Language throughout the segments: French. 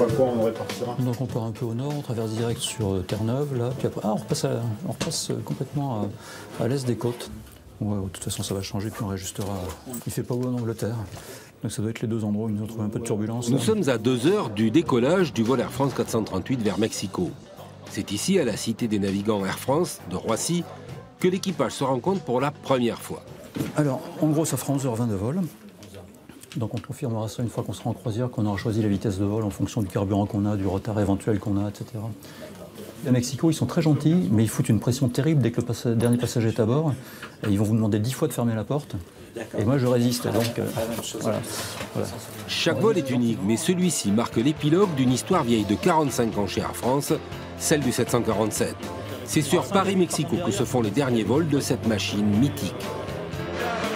par quoi on répartira? Donc on part un peu au nord, on traverse direct sur Terre-Neuve, là, puis après, on repasse complètement à l'est des côtes. Ouais, de toute façon ça va changer, puis on réajustera. Il fait pas beau en Angleterre, donc ça doit être les deux endroits où il nous retrouve un peu de turbulence. Nous sommes à 2 heures du décollage du vol Air France 438 vers Mexico. C'est ici, à la Cité des Navigants Air France de Roissy, que l'équipage se rencontre pour la première fois. Alors, en gros, ça fera 11h20 de vol. Donc on confirmera ça une fois qu'on sera en croisière, qu'on aura choisi la vitesse de vol en fonction du carburant qu'on a, du retard éventuel qu'on a, etc. À Mexico, ils sont très gentils, mais ils foutent une pression terrible dès que le dernier passager est à bord. Et ils vont vous demander 10 fois de fermer la porte. Et moi, je résiste. Donc, voilà. Chaque vol est unique, mais celui-ci marque l'épilogue d'une histoire vieille de 45 ans chez Air France, celle du 747. C'est sur Paris-Mexico que se font les derniers vols de cette machine mythique.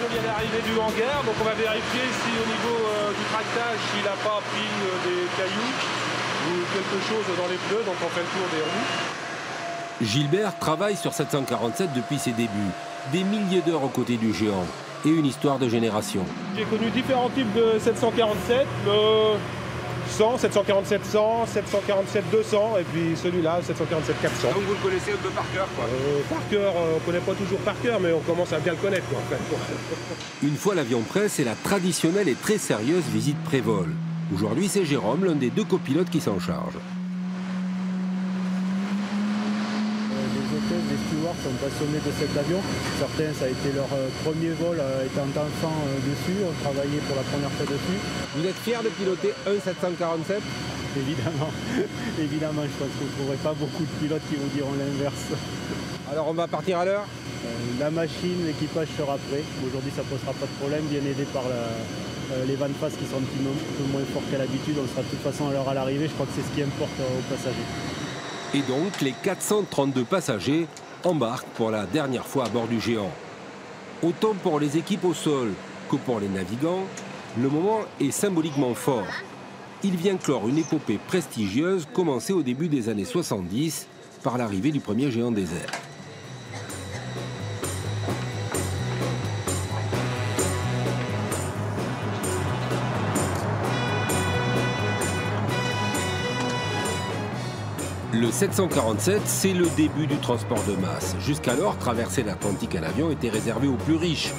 Il est arrivé du hangar, donc on va vérifier si au niveau du tractage, s'il n'a pas pris des cailloux ou quelque chose dans les pneus, donc on fait le tour des roues. Gilbert travaille sur 747 depuis ses débuts. Des milliers d'heures aux côtés du géant et une histoire de génération. J'ai connu différents types de 747, le 100, 747 100, 747 200 et puis celui-là, 747 400. Donc vous le connaissez un peu par cœur, quoi. Par cœur, on ne connaît pas toujours par cœur, mais on commence à bien le connaître, quoi, en fait. Une fois l'avion prêt, c'est la traditionnelle et très sérieuse visite pré-vol. Aujourd'hui, c'est Jérôme, l'un des 2 copilotes qui s'en charge. Les hôtesses, les stewards sont passionnés de cet avion. Certains, ça a été leur premier vol étant enfant dessus. On travaillait pour la première fois dessus. Vous êtes fier de piloter un 747? Évidemment, évidemment, je pense que vous ne trouverez pas beaucoup de pilotes qui vous diront l'inverse. Alors on va partir à l'heure? La machine, l'équipage sera prêt. Aujourd'hui, ça ne posera pas de problème, bien aidé par les vents de face qui sont un petit peu moins forts qu'à l'habitude. On sera de toute façon à l'heure à l'arrivée. Je crois que c'est ce qui importe aux passagers. Et donc, les 432 passagers embarquent pour la dernière fois à bord du géant. Autant pour les équipes au sol que pour les navigants, le moment est symboliquement fort. Il vient clore une épopée prestigieuse commencée au début des années 70 par l'arrivée du premier géant des airs. Le 747, c'est le début du transport de masse. Jusqu'alors, traverser l'Atlantique en avion était réservé aux plus riches.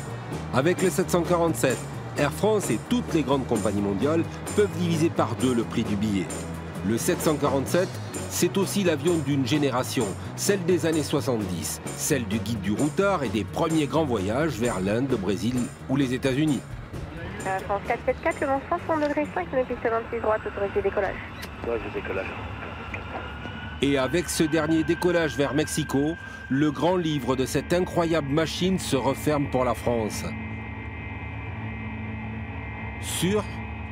Avec le 747, Air France et toutes les grandes compagnies mondiales peuvent diviser par 2 le prix du billet. Le 747, c'est aussi l'avion d'une génération, celle des années 70, celle du guide du routard et des premiers grands voyages vers l'Inde, le Brésil ou les États-Unis. France 474, le vent 60°5, une piste 26 droite, autorisé décollage. Ouais, je décollage. Et avec ce dernier décollage vers Mexico, le grand livre de cette incroyable machine se referme pour la France. Sûr,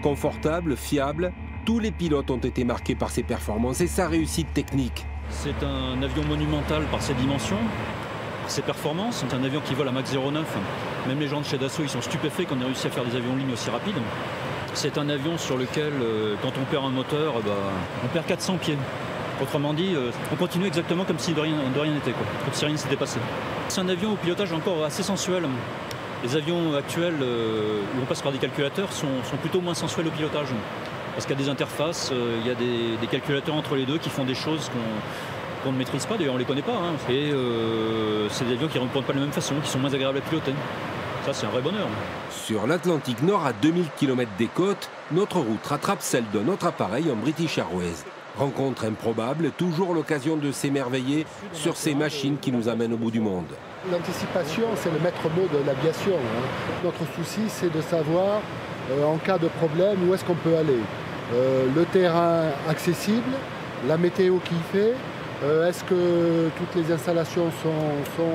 confortable, fiable, tous les pilotes ont été marqués par ses performances et sa réussite technique. C'est un avion monumental par ses dimensions, par ses performances. C'est un avion qui vole à Mach 0,9. Même les gens de chez Dassault, ils sont stupéfaits qu'on ait réussi à faire des avions en ligne aussi rapides. C'est un avion sur lequel, quand on perd un moteur, on perd 400 pieds. Autrement dit, on continue exactement comme si de rien n'était, comme si rien ne s'était passé. C'est un avion au pilotage encore assez sensuel. Les avions actuels où on passe par des calculateurs sont plutôt moins sensuels au pilotage. Parce qu'il y a des interfaces, il y a des calculateurs entre les deux qui font des choses qu'on ne maîtrise pas, d'ailleurs on ne les connaît pas. Hein. Et c'est des avions qui ne répondent pas de la même façon, qui sont moins agréables à piloter. Ça, c'est un vrai bonheur. Sur l'Atlantique Nord, à 2000 km des côtes, notre route rattrape celle d'un autre appareil, un British Airways. Rencontre improbable, toujours l'occasion de s'émerveiller sur ces machines qui nous amènent au bout du monde. L'anticipation, c'est le maître mot de l'aviation. Notre souci, c'est de savoir, en cas de problème, où est-ce qu'on peut aller. Le terrain accessible, la météo qu'il fait, est-ce que toutes les installations sont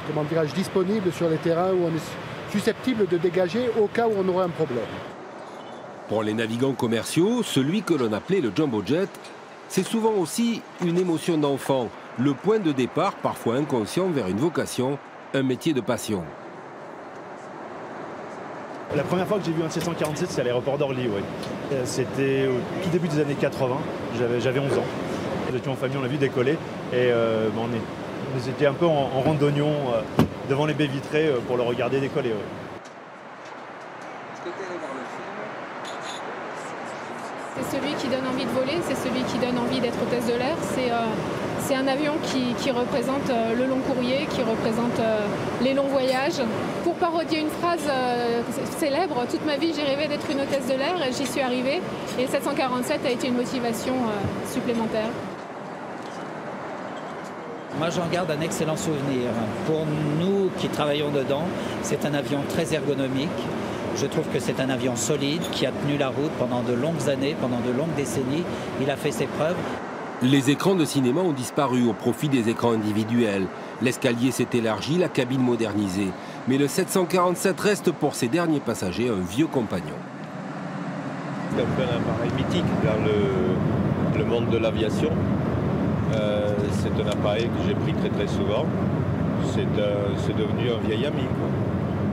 comment dirais-je, disponibles sur les terrains où on est susceptible de dégager au cas où on aurait un problème. Pour les navigants commerciaux, celui que l'on appelait le jumbo jet, c'est souvent aussi une émotion d'enfant, le point de départ, parfois inconscient, vers une vocation, un métier de passion. La première fois que j'ai vu un 747, c'est à l'aéroport d'Orly, oui. C'était au tout début des années 80, j'avais 11 ans. Nous étions en famille, on l'a vu décoller et on était un peu en randonnion devant les baies vitrées pour le regarder décoller. Ouais. C'est celui qui donne envie de voler, c'est celui qui donne envie d'être hôtesse de l'air. C'est un avion qui représente le long courrier, qui représente les longs voyages. Pour parodier une phrase célèbre, toute ma vie j'ai rêvé d'être une hôtesse de l'air et j'y suis arrivée. Et le 747 a été une motivation supplémentaire. Moi, j'en garde un excellent souvenir. Pour nous qui travaillons dedans, c'est un avion très ergonomique. Je trouve que c'est un avion solide qui a tenu la route pendant de longues années, pendant de longues décennies. Il a fait ses preuves. Les écrans de cinéma ont disparu au profit des écrans individuels. L'escalier s'est élargi, la cabine modernisée. Mais le 747 reste pour ses derniers passagers un vieux compagnon. C'est un peu un appareil mythique dans le monde de l'aviation. C'est un appareil que j'ai pris très souvent. C'est devenu un vieil ami, quoi.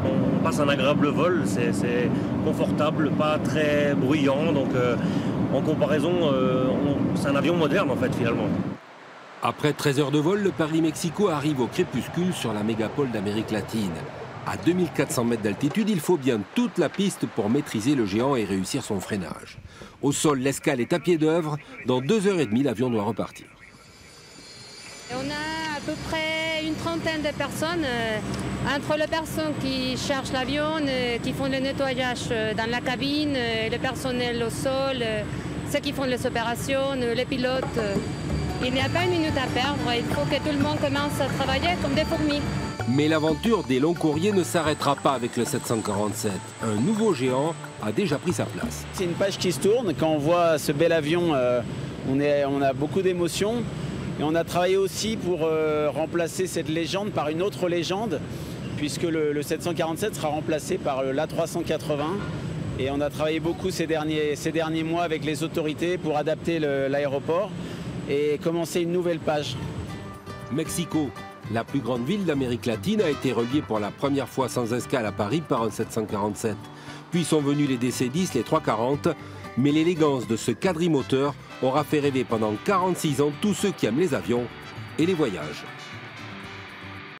On passe un agréable vol, c'est confortable, pas très bruyant, donc en comparaison, c'est un avion moderne en fait finalement. Après 13 heures de vol, le Paris-Mexico arrive au crépuscule sur la mégapole d'Amérique latine. À 2400 mètres d'altitude, il faut bien toute la piste pour maîtriser le géant et réussir son freinage. Au sol, l'escale est à pied d'œuvre. Dans 2h30, l'avion doit repartir. On a à peu près une trentaine de personnes, entre les personnes qui cherchent l'avion, qui font le nettoyage dans la cabine, le personnel au sol, ceux qui font les opérations, les pilotes. Il n'y a pas une minute à perdre, il faut que tout le monde commence à travailler comme des fourmis. Mais l'aventure des longs courriers ne s'arrêtera pas avec le 747. Un nouveau géant a déjà pris sa place. C'est une page qui se tourne. Quand on voit ce bel avion, on a beaucoup d'émotions. Et on a travaillé aussi pour remplacer cette légende par une autre légende, puisque le 747 sera remplacé par l'A380. Et on a travaillé beaucoup ces derniers mois avec les autorités pour adapter l'aéroport et commencer une nouvelle page. Mexico, la plus grande ville d'Amérique latine, a été reliée pour la première fois sans escale à Paris par un 747. Puis sont venus les DC-10, les 340, mais l'élégance de ce quadrimoteur aura fait rêver pendant 46 ans tous ceux qui aiment les avions et les voyages.